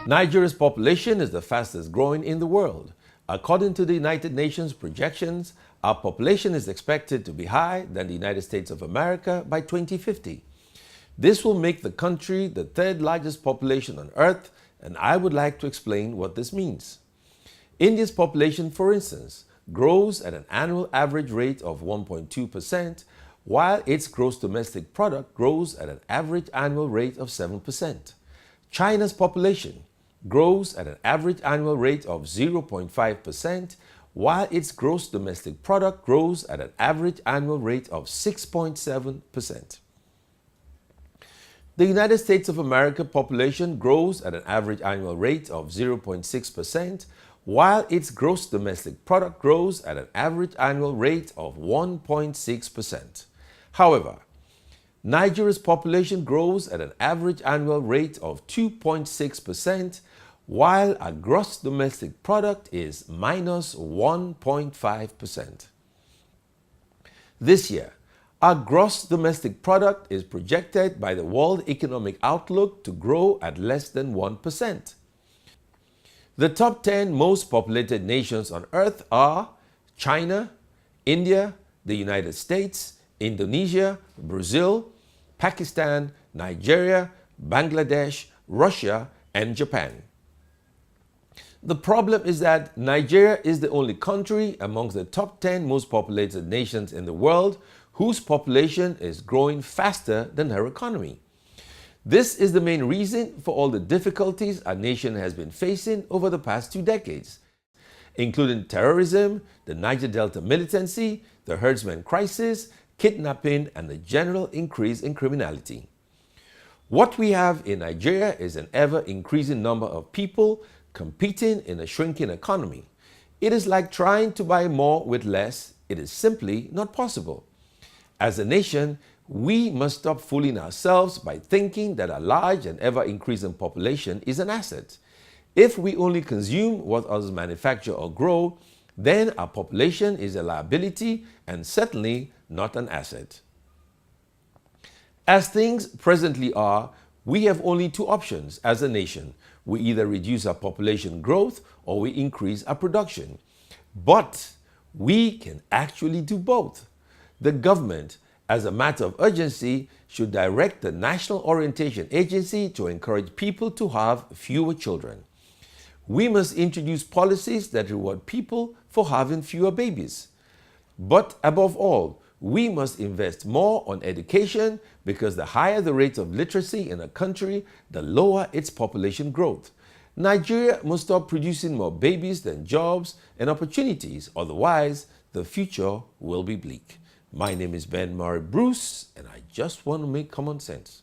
Nigeria's population is the fastest growing in the world. According to the United Nations projections, our population is expected to be higher than the United States of America by 2050. This will make the country the third largest population on Earth, and I would like to explain what this means. India's population, for instance, grows at an annual average rate of 1.2%, while its gross domestic product grows at an average annual rate of 7%. China's population grows at an average annual rate of 0.5%, while its gross domestic product grows at an average annual rate of 6.7%. The United States of America population grows at an average annual rate of 0.6%, while its gross domestic product grows at an average annual rate of 1.6%. However, Nigeria's population grows at an average annual rate of 2.6%, while our gross domestic product is minus 1.5%. This year, our gross domestic product is projected by the World Economic Outlook to grow at less than 1%. The top 10 most populated nations on Earth are China, India, the United States, Indonesia, Brazil, Pakistan, Nigeria, Bangladesh, Russia, and Japan. The problem is that Nigeria is the only country amongst the top 10 most populated nations in the world whose population is growing faster than her economy. This is the main reason for all the difficulties our nation has been facing over the past 2 decades, including terrorism, the Niger Delta militancy, the herdsmen crisis, kidnapping, and the general increase in criminality. What we have in Nigeria is an ever-increasing number of people competing in a shrinking economy. It is like trying to buy more with less. It is simply not possible. As a nation, we must stop fooling ourselves by thinking that a large and ever-increasing population is an asset. If we only consume what others manufacture or grow, then our population is a liability and certainly not an asset. As things presently are, we have only 2 options as a nation. We either reduce our population growth or we increase our production. But we can actually do both. The government, as a matter of urgency, should direct the National Orientation Agency to encourage people to have fewer children. We must introduce policies that reward people for having fewer babies. But above all, we must invest more on education because the higher the rate of literacy in a country, the lower its population growth. Nigeria must stop producing more babies than jobs and opportunities, otherwise the future will be bleak. My name is Ben Murray Bruce, and I just want to make common sense.